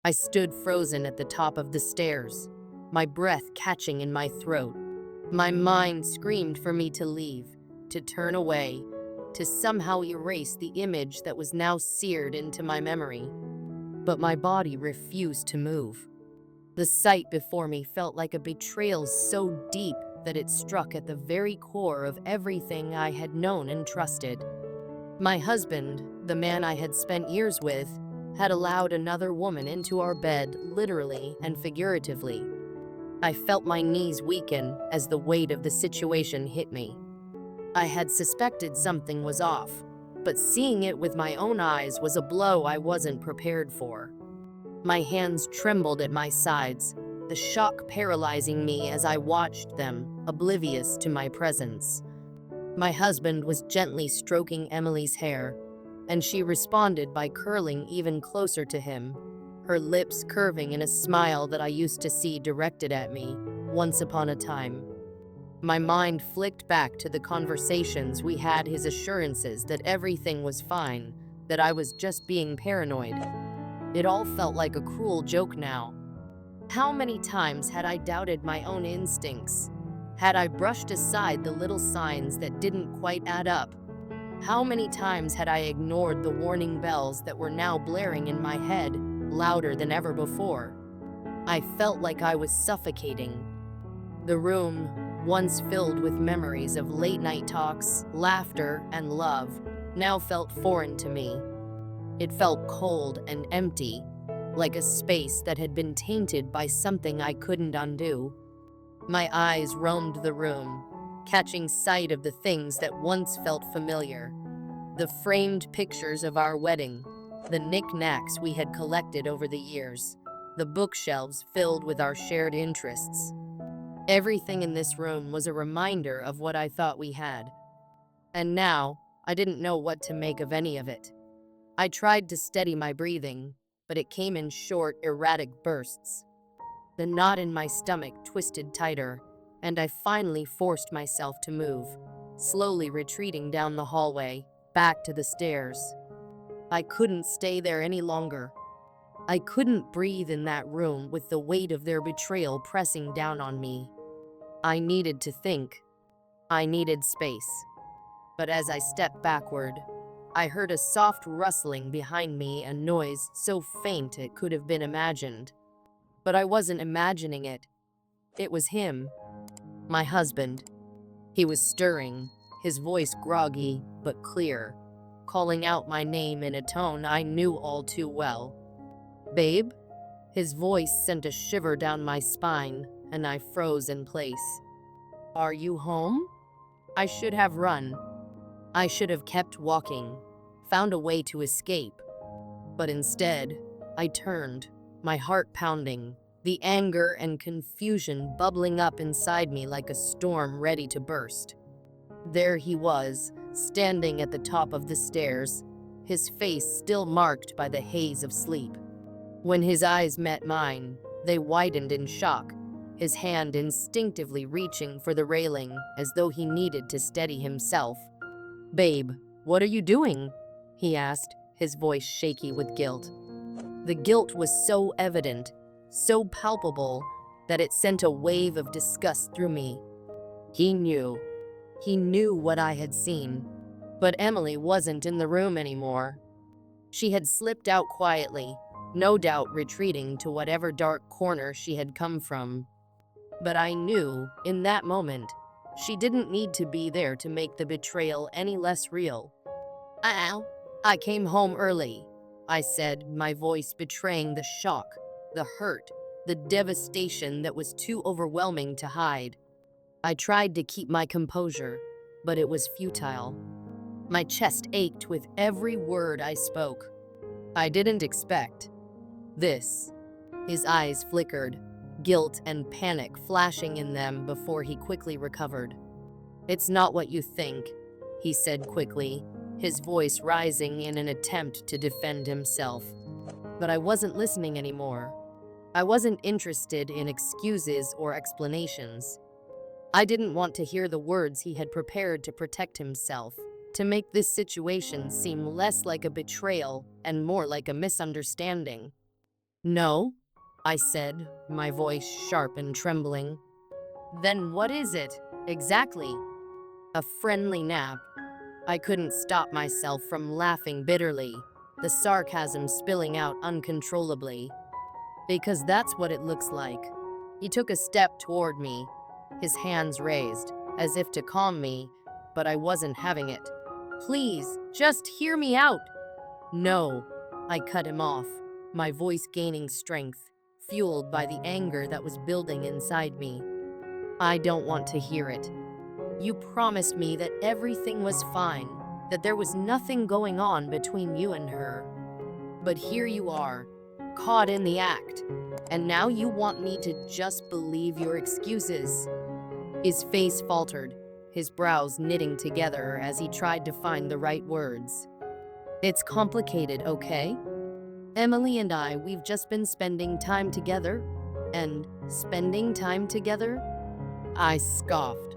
I stood frozen at the top of the stairs, my breath catching in my throat. My mind screamed for me to leave, to turn away, to somehow erase the image that was now seared into my memory. But my body refused to move. The sight before me felt like a betrayal so deep that it struck at the very core of everything I had known and trusted. My husband, the man I had spent years with, had allowed another woman into our bed, literally and figuratively. I felt my knees weaken as the weight of the situation hit me. I had suspected something was off, but seeing it with my own eyes was a blow I wasn't prepared for. My hands trembled at my sides, the shock paralyzing me as I watched them, oblivious to my presence. My husband was gently stroking Emily's hair, and she responded by curling even closer to him, her lips curving in a smile that I used to see directed at me once upon a time. My mind flicked back to the conversations we had, his assurances that everything was fine, that I was just being paranoid. It all felt like a cruel joke now. How many times had I doubted my own instincts? Had I brushed aside the little signs that didn't quite add up? How many times had I ignored the warning bells that were now blaring in my head, louder than ever before? I felt like I was suffocating. The room, once filled with memories of late-night talks, laughter, and love, now felt foreign to me. It felt cold and empty, like a space that had been tainted by something I couldn't undo. My eyes roamed the room, catching sight of the things that once felt familiar. The framed pictures of our wedding, the knickknacks we had collected over the years, the bookshelves filled with our shared interests. Everything in this room was a reminder of what I thought we had. And now, I didn't know what to make of any of it. I tried to steady my breathing, but it came in short, erratic bursts. The knot in my stomach twisted tighter, and I finally forced myself to move, slowly retreating down the hallway, back to the stairs. I couldn't stay there any longer. I couldn't breathe in that room with the weight of their betrayal pressing down on me. I needed to think. I needed space. But as I stepped backward, I heard a soft rustling behind me, a noise so faint it could have been imagined. But I wasn't imagining it. It was him, my husband. He was stirring, his voice groggy but clear, calling out my name in a tone I knew all too well. "Babe?" His voice sent a shiver down my spine, and I froze in place. "Are you home?" I should have run. I should have kept walking, found a way to escape. But instead, I turned, my heart pounding, the anger and confusion bubbling up inside me like a storm ready to burst. There he was, standing at the top of the stairs, his face still marked by the haze of sleep. When his eyes met mine, they widened in shock, his hand instinctively reaching for the railing as though he needed to steady himself. "Babe, what are you doing?" he asked, his voice shaky with guilt. The guilt was so evident, so palpable, that it sent a wave of disgust through me. He knew. He knew what I had seen. But Emily wasn't in the room anymore. She had slipped out quietly, no doubt retreating to whatever dark corner she had come from. But I knew, in that moment, she didn't need to be there to make the betrayal any less real. I came home early," I said, my voice betraying the shock, the hurt, the devastation that was too overwhelming to hide. I tried to keep my composure, but it was futile. My chest ached with every word I spoke. "I didn't expect this." His eyes flickered, guilt and panic flashing in them before he quickly recovered. "It's not what you think," he said quickly, his voice rising in an attempt to defend himself. But I wasn't listening anymore. I wasn't interested in excuses or explanations. I didn't want to hear the words he had prepared to protect himself, to make this situation seem less like a betrayal and more like a misunderstanding. No, I said, my voice sharp and trembling. Then what is it, exactly? A friendly nap. I couldn't stop myself from laughing bitterly, the sarcasm spilling out uncontrollably. Because that's what it looks like. He took a step toward me, his hands raised, as if to calm me, but I wasn't having it. Please, just hear me out. No, I cut him off, my voice gaining strength, fueled by the anger that was building inside me. I don't want to hear it. You promised me that everything was fine, that there was nothing going on between you and her. But here you are, caught in the act, and now you want me to just believe your excuses. His face faltered, his brows knitting together as he tried to find the right words. It's complicated, okay? Emily and I, we've just been spending time together, and spending time together? I scoffed.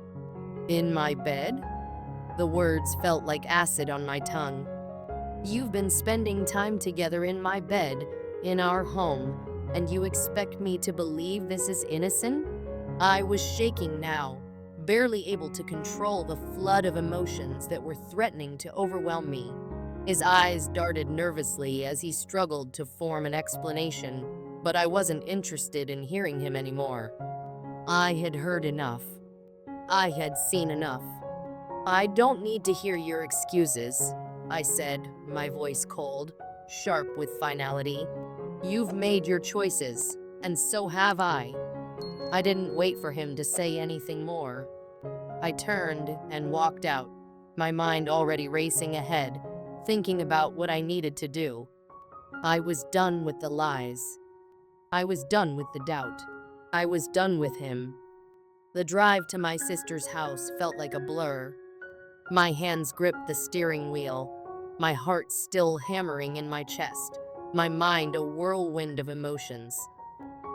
In my bed? The words felt like acid on my tongue. You've been spending time together in my bed, in our home, and you expect me to believe this is innocent? I was shaking now, barely able to control the flood of emotions that were threatening to overwhelm me. His eyes darted nervously as he struggled to form an explanation, but I wasn't interested in hearing him anymore. I had heard enough. I had seen enough. I don't need to hear your excuses, I said, my voice cold, sharp with finality. You've made your choices, and so have I. I didn't wait for him to say anything more. I turned and walked out, my mind already racing ahead, thinking about what I needed to do. I was done with the lies. I was done with the doubt. I was done with him. The drive to my sister's house felt like a blur. My hands gripped the steering wheel, my heart still hammering in my chest, my mind a whirlwind of emotions.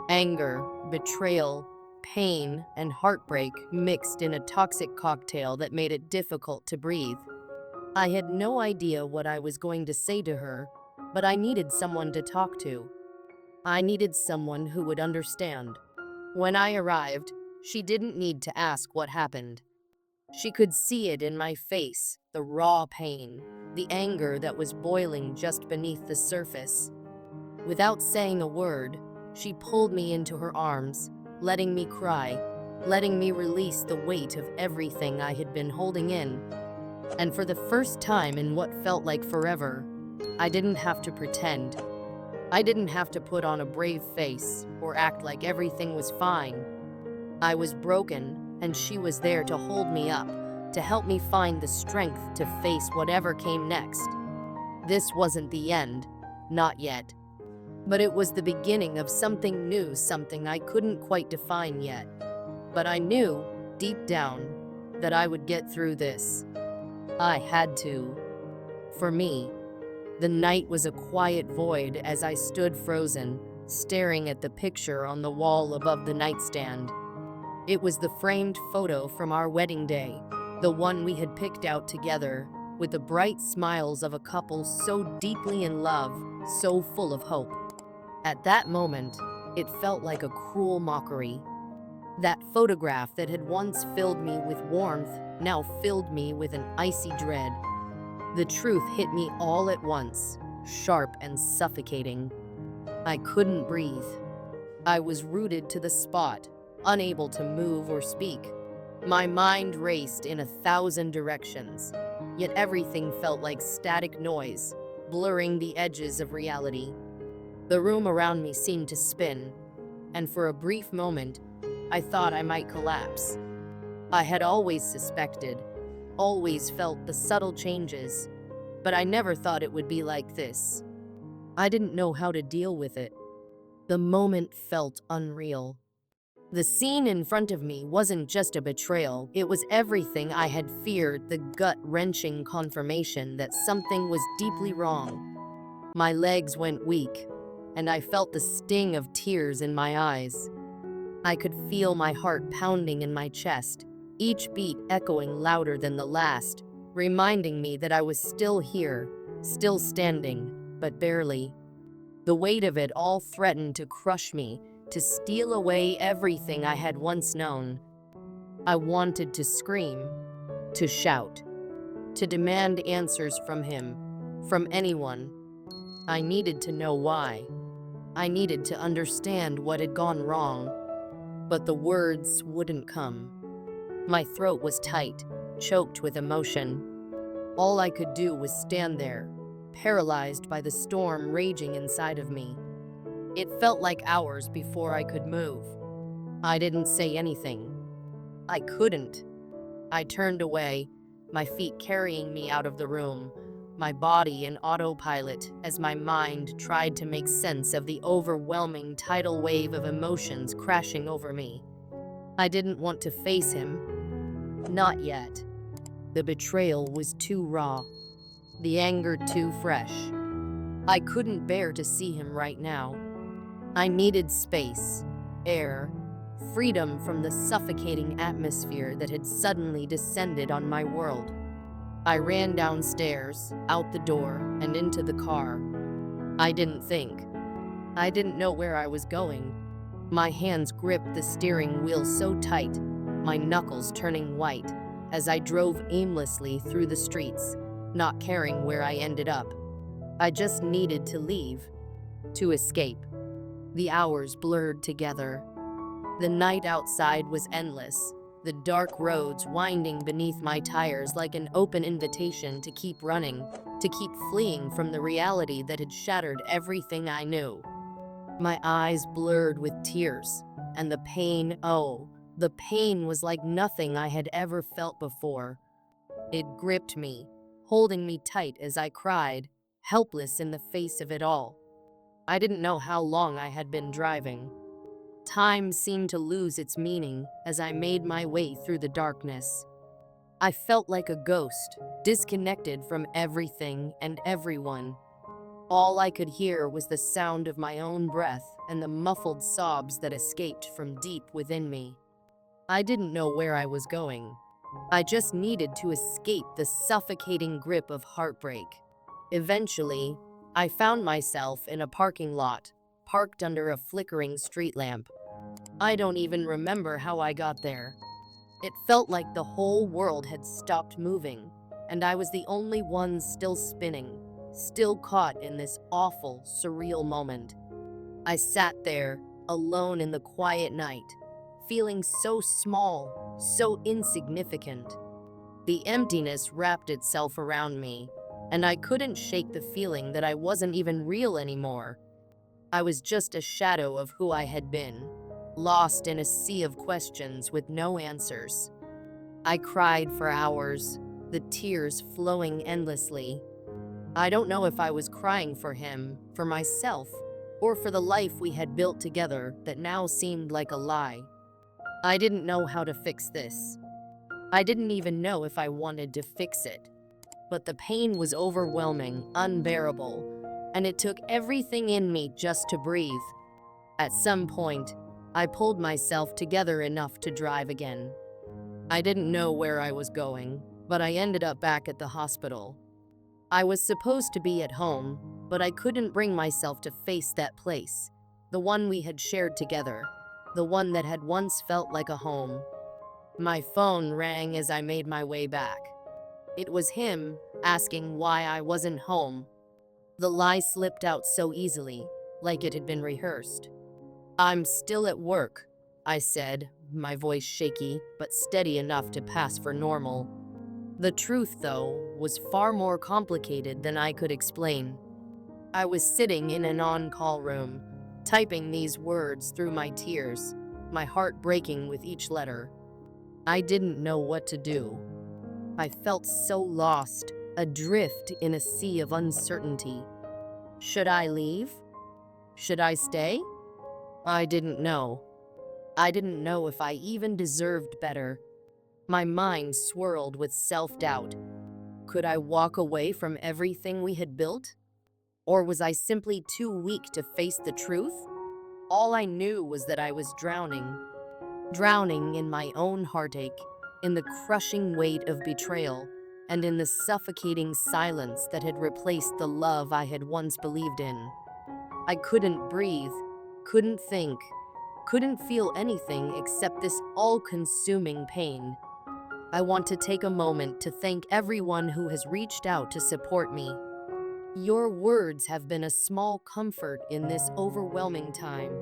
Anger, betrayal, pain, and heartbreak mixed in a toxic cocktail that made it difficult to breathe. I had no idea what I was going to say to her, but I needed someone to talk to. I needed someone who would understand. When I arrived, she didn't need to ask what happened. She could see it in my face, the raw pain, the anger that was boiling just beneath the surface. Without saying a word, she pulled me into her arms, letting me cry, letting me release the weight of everything I had been holding in. And for the first time in what felt like forever, I didn't have to pretend. I didn't have to put on a brave face or act like everything was fine. I was broken, and she was there to hold me up, to help me find the strength to face whatever came next. This wasn't the end, not yet. But it was the beginning of something new, something I couldn't quite define yet. But I knew, deep down, that I would get through this. I had to. For me, the night was a quiet void as I stood frozen, staring at the picture on the wall above the nightstand. It was the framed photo from our wedding day, the one we had picked out together, with the bright smiles of a couple so deeply in love, so full of hope. At that moment, it felt like a cruel mockery. That photograph that had once filled me with warmth now filled me with an icy dread. The truth hit me all at once, sharp and suffocating. I couldn't breathe. I was rooted to the spot, unable to move or speak. My mind raced in 1,000 directions, yet everything felt like static noise, blurring the edges of reality. The room around me seemed to spin, and for a brief moment, I thought I might collapse. I had always suspected, always felt the subtle changes, but I never thought it would be like this. I didn't know how to deal with it. The moment felt unreal. The scene in front of me wasn't just a betrayal, it was everything I had feared, the gut-wrenching confirmation that something was deeply wrong. My legs went weak, and I felt the sting of tears in my eyes. I could feel my heart pounding in my chest, each beat echoing louder than the last, reminding me that I was still here, still standing, but barely. The weight of it all threatened to crush me, to steal away everything I had once known. I wanted to scream, to shout, to demand answers from him, from anyone. I needed to know why. I needed to understand what had gone wrong, but the words wouldn't come. My throat was tight, choked with emotion. All I could do was stand there, paralyzed by the storm raging inside of me. It felt like hours before I could move. I didn't say anything. I couldn't. I turned away, my feet carrying me out of the room, my body in autopilot as my mind tried to make sense of the overwhelming tidal wave of emotions crashing over me. I didn't want to face him. Not yet. The betrayal was too raw, the anger too fresh. I couldn't bear to see him right now. I needed space, air, freedom from the suffocating atmosphere that had suddenly descended on my world. I ran downstairs, out the door, and into the car. I didn't think. I didn't know where I was going. My hands gripped the steering wheel so tight, my knuckles turning white, as I drove aimlessly through the streets, not caring where I ended up. I just needed to leave, to escape. The hours blurred together. The night outside was endless, the dark roads winding beneath my tires like an open invitation to keep running, to keep fleeing from the reality that had shattered everything I knew. My eyes blurred with tears, and the pain, oh, the pain was like nothing I had ever felt before. It gripped me, holding me tight as I cried, helpless in the face of it all. I didn't know how long I had been driving. Time seemed to lose its meaning as I made my way through the darkness. I felt like a ghost, disconnected from everything and everyone. All I could hear was the sound of my own breath and the muffled sobs that escaped from deep within me. I didn't know where I was going. I just needed to escape the suffocating grip of heartbreak. Eventually, I found myself in a parking lot, parked under a flickering street lamp. I don't even remember how I got there. It felt like the whole world had stopped moving, and I was the only one still spinning, still caught in this awful, surreal moment. I sat there, alone in the quiet night, feeling so small, so insignificant. The emptiness wrapped itself around me, and I couldn't shake the feeling that I wasn't even real anymore. I was just a shadow of who I had been, lost in a sea of questions with no answers. I cried for hours, the tears flowing endlessly. I don't know if I was crying for him, for myself, or for the life we had built together that now seemed like a lie. I didn't know how to fix this. I didn't even know if I wanted to fix it. But the pain was overwhelming, unbearable, and it took everything in me just to breathe. At some point, I pulled myself together enough to drive again. I didn't know where I was going, but I ended up back at the hospital. I was supposed to be at home, but I couldn't bring myself to face that place, the one we had shared together, the one that had once felt like a home. My phone rang as I made my way back. It was him, asking why I wasn't home. The lie slipped out so easily, like it had been rehearsed. "I'm still at work," I said, my voice shaky, but steady enough to pass for normal. The truth, though, was far more complicated than I could explain. I was sitting in an on-call room, typing these words through my tears, my heart breaking with each letter. I didn't know what to do. I felt so lost, adrift in a sea of uncertainty. Should I leave? Should I stay? I didn't know. I didn't know if I even deserved better. My mind swirled with self-doubt. Could I walk away from everything we had built? Or was I simply too weak to face the truth? All I knew was that I was drowning in my own heartache, in the crushing weight of betrayal, and in the suffocating silence that had replaced the love I had once believed in. I couldn't breathe, couldn't think, couldn't feel anything except this all-consuming pain. I want to take a moment to thank everyone who has reached out to support me. Your words have been a small comfort in this overwhelming time.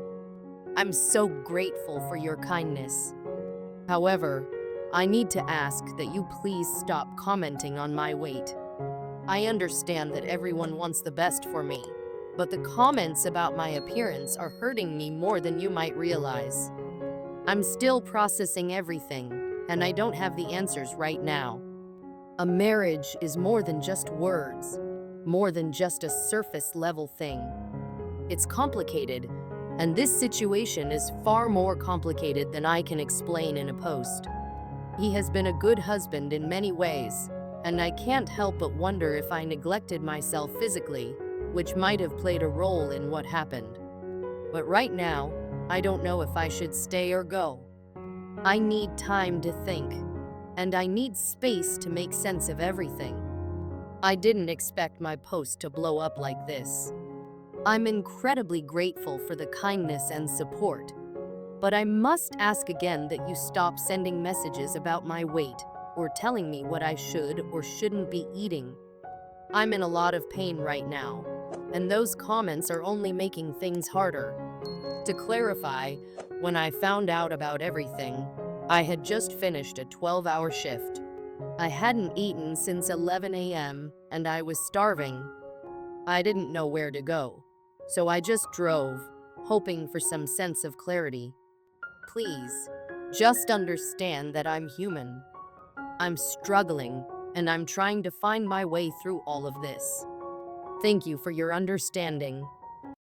I'm so grateful for your kindness. However, I need to ask that you please stop commenting on my weight. I understand that everyone wants the best for me, but the comments about my appearance are hurting me more than you might realize. I'm still processing everything, and I don't have the answers right now. A marriage is more than just words, more than just a surface level thing. It's complicated, and this situation is far more complicated than I can explain in a post. He has been a good husband in many ways, and I can't help but wonder if I neglected myself physically, which might have played a role in what happened. But right now, I don't know if I should stay or go. I need time to think, and I need space to make sense of everything. I didn't expect my post to blow up like this. I'm incredibly grateful for the kindness and support, but I must ask again that you stop sending messages about my weight or telling me what I should or shouldn't be eating. I'm in a lot of pain right now, and those comments are only making things harder. To clarify, when I found out about everything, I had just finished a 12-hour shift. I hadn't eaten since 11 a.m., and I was starving. I didn't know where to go, so I just drove, hoping for some sense of clarity. Please, just understand that I'm human. I'm struggling, and I'm trying to find my way through all of this. Thank you for your understanding.